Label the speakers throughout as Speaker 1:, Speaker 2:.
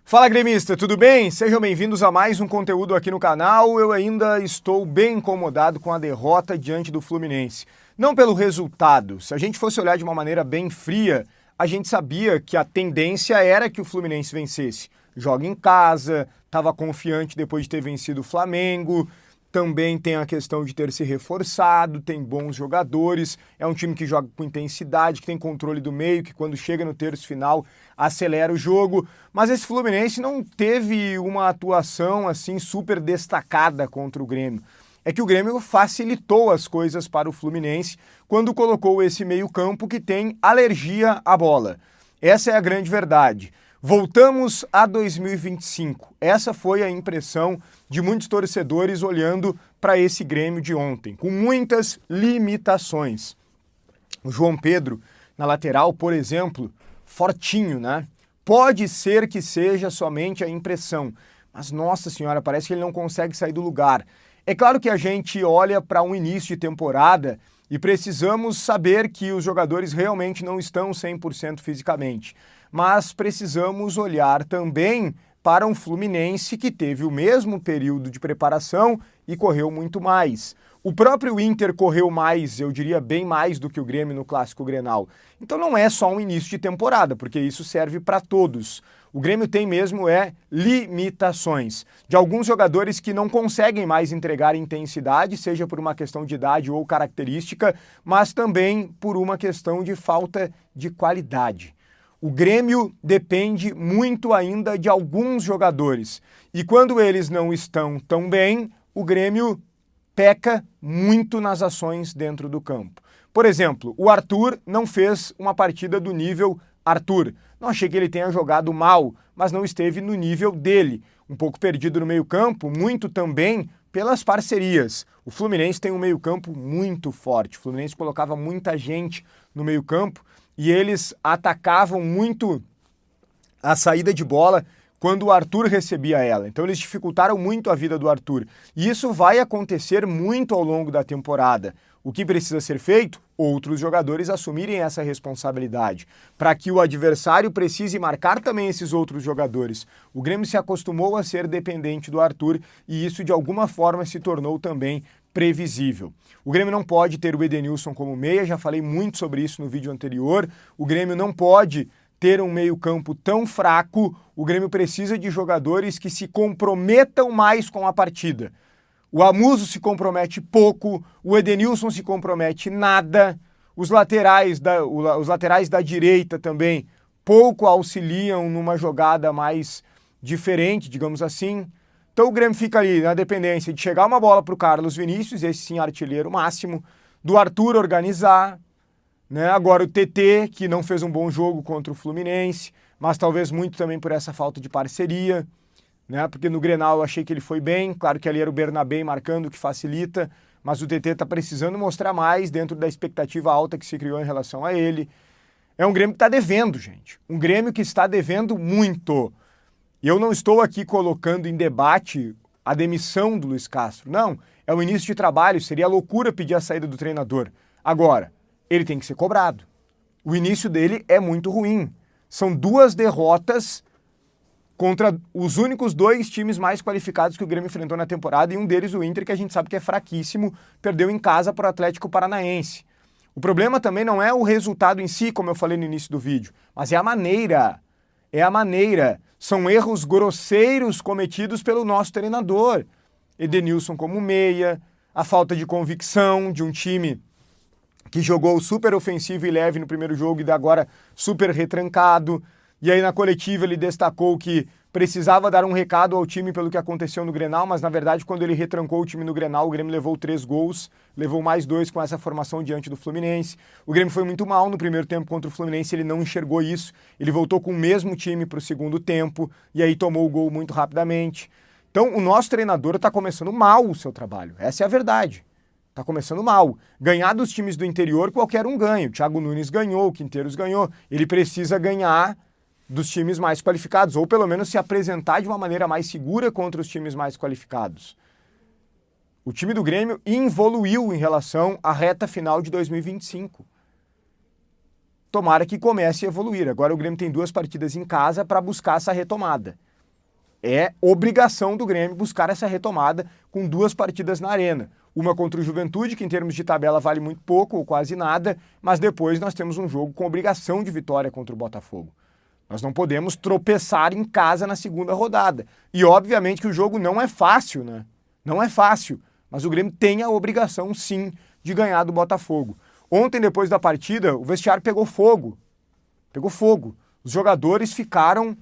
Speaker 1: Fala, gremista, tudo bem? Sejam bem-vindos a mais um conteúdo aqui no canal. Eu ainda estou bem incomodado com a derrota diante do Fluminense. Não pelo resultado. Se a gente fosse olhar de uma maneira bem fria, a gente sabia que a tendência era que o Fluminense vencesse. Joga em casa, estava confiante depois de ter vencido o Flamengo. Também tem a questão de ter se reforçado, tem bons jogadores, é um time que joga com intensidade, que tem controle do meio, que quando chega no terço final acelera o jogo. Mas esse Fluminense não teve uma atuação assim super destacada contra o Grêmio. É que o Grêmio facilitou as coisas para o Fluminense quando colocou esse meio-campo que tem alergia à bola. Essa é a grande verdade. Voltamos a 2025. Essa foi a impressão de muitos torcedores olhando para esse Grêmio de ontem, com muitas limitações. O João Pedro, na lateral, por exemplo, fortinho, né? Pode ser que seja somente a impressão, mas, nossa senhora, parece que ele não consegue sair do lugar. É claro que a gente olha para um início de temporada e precisamos saber que os jogadores realmente não estão 100% fisicamente. Mas precisamos olhar também para um Fluminense que teve o mesmo período de preparação e correu muito mais. O próprio Inter correu mais, eu diria bem mais do que o Grêmio no Clássico Grenal. Então não é só um início de temporada, porque isso serve para todos. O Grêmio tem mesmo limitações de alguns jogadores que não conseguem mais entregar intensidade, seja por uma questão de idade ou característica, mas também por uma questão de falta de qualidade. O Grêmio depende muito ainda de alguns jogadores. E quando eles não estão tão bem, o Grêmio peca muito nas ações dentro do campo. Por exemplo, o Arthur não fez uma partida do nível Arthur. Não achei que ele tenha jogado mal, mas não esteve no nível dele. Um pouco perdido no meio-campo, muito também pelas parcerias. O Fluminense tem um meio-campo muito forte. O Fluminense colocava muita gente no meio-campo e eles atacavam muito a saída de bola quando o Arthur recebia ela. Então eles dificultaram muito a vida do Arthur. E isso vai acontecer muito ao longo da temporada. O que precisa ser feito? Outros jogadores assumirem essa responsabilidade, para que o adversário precise marcar também esses outros jogadores. O Grêmio se acostumou a ser dependente do Arthur e isso de alguma forma se tornou também previsível. O Grêmio não pode ter o Edenilson como meia, já falei muito sobre isso no vídeo anterior. O Grêmio não pode ter um meio-campo tão fraco. O Grêmio precisa de jogadores que se comprometam mais com a partida. O Amuso se compromete pouco, o Edenilson se compromete nada, os laterais da direita também pouco auxiliam numa jogada mais diferente, digamos assim. Então o Grêmio fica ali na dependência de chegar uma bola para o Carlos Vinícius, esse sim artilheiro máximo, do Arthur organizar, né? Agora o TT, que não fez um bom jogo contra o Fluminense, mas talvez muito também por essa falta de parceria, né? Porque no Grenal eu achei que ele foi bem, claro que ali era o Bernabé marcando, que facilita, mas o TT está precisando mostrar mais dentro da expectativa alta que se criou em relação a ele. É um Grêmio que está devendo, gente. Um Grêmio que está devendo muito. E eu não estou aqui colocando em debate a demissão do Luiz Castro. Não, é o início de trabalho, seria loucura pedir a saída do treinador. Agora, ele tem que ser cobrado. O início dele é muito ruim. São 2 derrotas contra os únicos 2 times mais qualificados que o Grêmio enfrentou na temporada, e um deles o Inter, que a gente sabe que é fraquíssimo, perdeu em casa para o Atlético Paranaense. O problema também não é o resultado em si, como eu falei no início do vídeo, mas é a maneira. É a maneira. São erros grosseiros cometidos pelo nosso treinador. Edenilson como meia, a falta de convicção de um time que jogou super ofensivo e leve no primeiro jogo e agora super retrancado. E aí na coletiva ele destacou que precisava dar um recado ao time pelo que aconteceu no Grenal, mas na verdade quando ele retrancou o time no Grenal, o Grêmio levou 3 gols, levou mais 2 com essa formação diante do Fluminense. O Grêmio foi muito mal no primeiro tempo contra o Fluminense, ele não enxergou isso, ele voltou com o mesmo time para o segundo tempo e aí tomou o gol muito rapidamente. Então o nosso treinador está começando mal o seu trabalho, essa é a verdade. Está começando mal. Ganhar dos times do interior, qualquer um ganha. O Thiago Nunes ganhou, o Quinteiros ganhou. Ele precisa ganhar dos times mais qualificados, ou pelo menos se apresentar de uma maneira mais segura contra os times mais qualificados. O time do Grêmio evoluiu em relação à reta final de 2025. Tomara que comece a evoluir. Agora o Grêmio tem 2 partidas em casa para buscar essa retomada. É obrigação do Grêmio buscar essa retomada com 2 partidas na Arena. Uma contra o Juventude, que em termos de tabela vale muito pouco ou quase nada, mas depois nós temos um jogo com obrigação de vitória contra o Botafogo. Nós não podemos tropeçar em casa na segunda rodada. E obviamente que o jogo não é fácil, né? Não é fácil, mas o Grêmio tem a obrigação, sim, de ganhar do Botafogo. Ontem, depois da partida, o vestiário pegou fogo. Pegou fogo. Os jogadores ficaram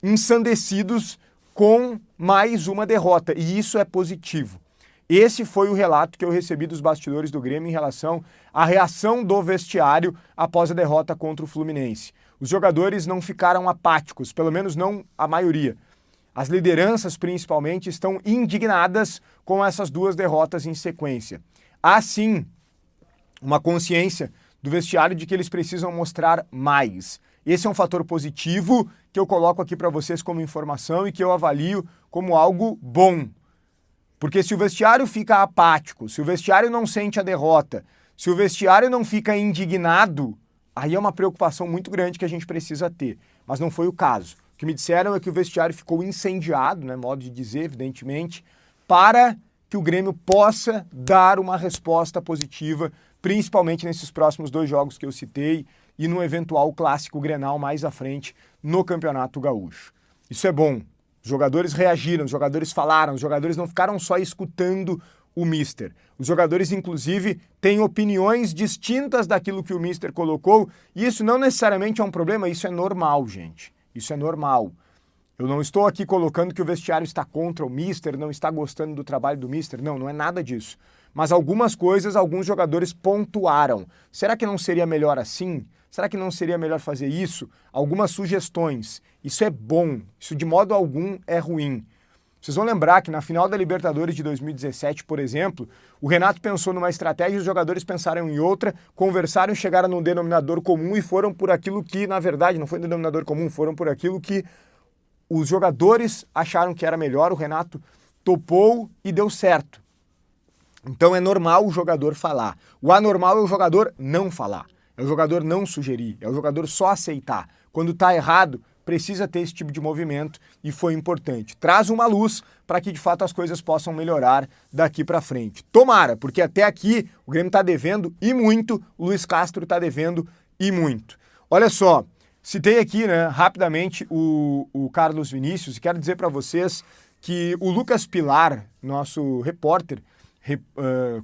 Speaker 1: ensandecidos com mais uma derrota, e isso é positivo. Esse foi o relato que eu recebi dos bastidores do Grêmio em relação à reação do vestiário após a derrota contra o Fluminense. Os jogadores não ficaram apáticos, pelo menos não a maioria. As lideranças, principalmente, estão indignadas com essas 2 derrotas em sequência. Há, sim, uma consciência do vestiário de que eles precisam mostrar mais. Esse é um fator positivo que eu coloco aqui para vocês como informação e que eu avalio como algo bom. Porque se o vestiário fica apático, se o vestiário não sente a derrota, se o vestiário não fica indignado, aí é uma preocupação muito grande que a gente precisa ter. Mas não foi o caso. O que me disseram é que o vestiário ficou incendiado, né, modo de dizer, evidentemente, para que o Grêmio possa dar uma resposta positiva, principalmente nesses próximos 2 jogos que eu citei e no eventual clássico Grenal mais à frente no Campeonato Gaúcho. Isso é bom. Os jogadores reagiram, os jogadores falaram, os jogadores não ficaram só escutando o Mister. Os jogadores, inclusive, têm opiniões distintas daquilo que o Mister colocou, e isso não necessariamente é um problema, isso é normal, gente. Isso é normal. Eu não estou aqui colocando que o vestiário está contra o Mister, não está gostando do trabalho do Mister, não, não é nada disso. Mas algumas coisas, alguns jogadores pontuaram. Será que não seria melhor assim? Será que não seria melhor fazer isso? Algumas sugestões. Isso é bom, isso de modo algum é ruim. Vocês vão lembrar que na final da Libertadores de 2017, por exemplo, o Renato pensou numa estratégia, os jogadores pensaram em outra, conversaram, chegaram num denominador comum e foram por aquilo que, na verdade, não foi um denominador comum, foram por aquilo que os jogadores acharam que era melhor, o Renato topou e deu certo. Então é normal o jogador falar. O anormal é o jogador não falar. É o jogador não sugerir, é o jogador só aceitar. Quando está errado, precisa ter esse tipo de movimento e foi importante. Traz uma luz para que de fato as coisas possam melhorar daqui para frente. Tomara, porque até aqui o Grêmio está devendo e muito, o Luiz Castro está devendo e muito. Olha só, citei aqui, né, rapidamente o Carlos Vinícius e quero dizer para vocês que o Lucas Pilar, nosso repórter,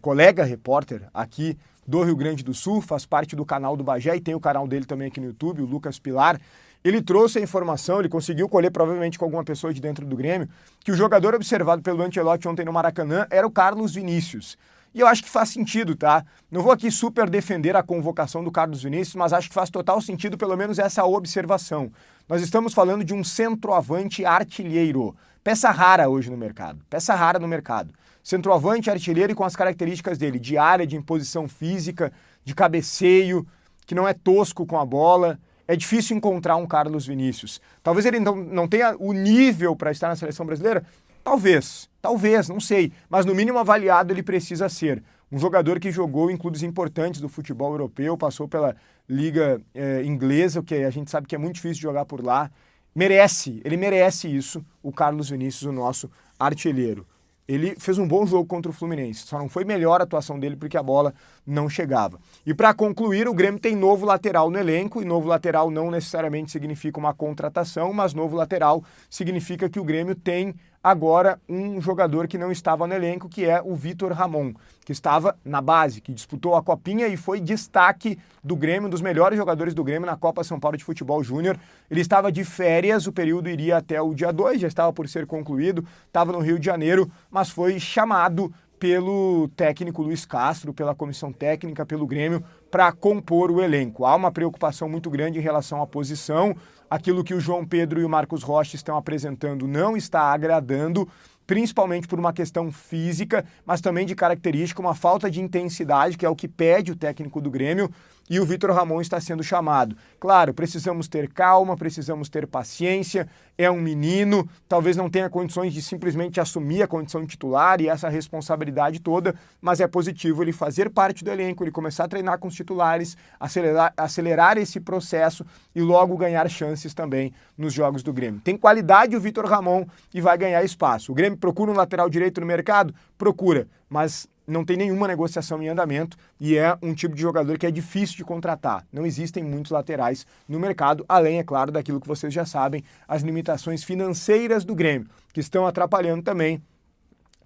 Speaker 1: colega repórter aqui do Rio Grande do Sul, faz parte do canal do Bagé e tem o canal dele também aqui no YouTube, o Lucas Pilar. Ele trouxe a informação, ele conseguiu colher provavelmente com alguma pessoa de dentro do Grêmio, que o jogador observado pelo Ancelotti ontem no Maracanã era o Carlos Vinícius. E eu acho que faz sentido, tá? Não vou aqui super defender a convocação do Carlos Vinícius, mas acho que faz total sentido pelo menos essa observação. Nós estamos falando de um centroavante artilheiro. Peça rara hoje no mercado. Peça rara no mercado. Centroavante artilheiro e com as características dele, de área, de imposição física, de cabeceio, que não é tosco com a bola. É difícil encontrar um Carlos Vinícius. Talvez ele não tenha o nível para estar na seleção brasileira. Talvez, não sei. Mas no mínimo avaliado ele precisa ser. Um jogador que jogou em clubes importantes do futebol europeu, passou pela liga inglesa, que a gente sabe que é muito difícil de jogar por lá. Ele merece isso, o Carlos Vinícius, o nosso artilheiro. Ele fez um bom jogo contra o Fluminense, só não foi melhor a atuação dele porque a bola não chegava. E para concluir, o Grêmio tem novo lateral no elenco, e novo lateral não necessariamente significa uma contratação, mas novo lateral significa que o Grêmio tem agora um jogador que não estava no elenco, que é o Vitor Ramon, que estava na base, que disputou a Copinha e foi destaque do Grêmio, um dos melhores jogadores do Grêmio na Copa São Paulo de Futebol Júnior. Ele estava de férias, o período iria até o dia 2, já estava por ser concluído, estava no Rio de Janeiro, mas foi chamado pelo técnico Luiz Castro, pela comissão técnica, pelo Grêmio, para compor o elenco. Há uma preocupação muito grande em relação à posição. Aquilo que o João Pedro e o Marcos Rocha estão apresentando não está agradando, principalmente por uma questão física, mas também de característica, uma falta de intensidade, que é o que pede o técnico do Grêmio, e o Vitor Ramon está sendo chamado. Claro, precisamos ter calma, precisamos ter paciência, é um menino, talvez não tenha condições de simplesmente assumir a condição de titular e essa responsabilidade toda, mas é positivo ele fazer parte do elenco, ele começar a treinar com os titulares, acelerar esse processo e logo ganhar chances também nos jogos do Grêmio. Tem qualidade o Vitor Ramon e vai ganhar espaço. O Grêmio procura um lateral direito no mercado? Procura, mas não tem nenhuma negociação em andamento e é um tipo de jogador que é difícil de contratar. Não existem muitos laterais no mercado, além, é claro, daquilo que vocês já sabem, as limitações financeiras do Grêmio, que estão atrapalhando também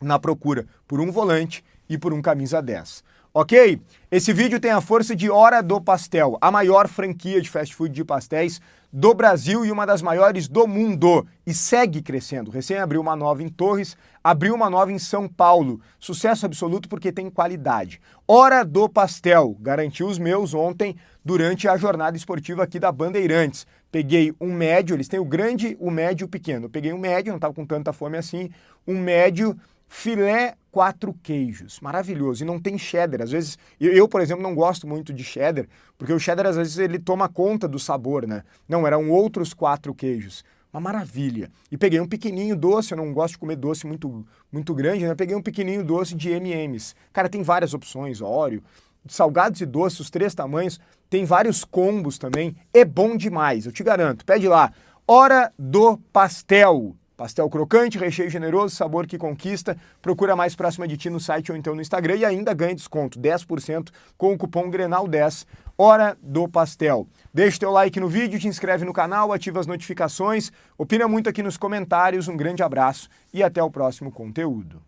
Speaker 1: na procura por um volante e por um camisa 10. Ok? Esse vídeo tem a força de Hora do Pastel, a maior franquia de fast food de pastéis do Brasil e uma das maiores do mundo. E segue crescendo. Recém abriu uma nova em Torres, abriu uma nova em São Paulo. Sucesso absoluto porque tem qualidade. Hora do Pastel. Garantiu os meus ontem durante a jornada esportiva aqui da Bandeirantes. Peguei um médio, eles têm o grande, o médio e o pequeno. Eu peguei um médio, não estava com tanta fome assim, um médio filé 4 queijos, maravilhoso, e não tem cheddar. Às vezes, eu, por exemplo, não gosto muito de cheddar, porque o cheddar às vezes ele toma conta do sabor, né? Não, eram outros 4 queijos, uma maravilha. E peguei um pequenininho doce, eu não gosto de comer doce muito grande, né? Peguei um pequenininho doce de M&M's. Cara, tem várias opções, Oreo, salgados e doces, os 3 tamanhos, tem vários combos também, é bom demais, eu te garanto. Pede lá, Hora do Pastel. Pastel crocante, recheio generoso, sabor que conquista. Procura mais próxima de ti no site ou então no Instagram e ainda ganha desconto, 10% com o cupom GRENAL10, Hora do Pastel. Deixa o teu like no vídeo, te inscreve no canal, ativa as notificações, opina muito aqui nos comentários, um grande abraço e até o próximo conteúdo.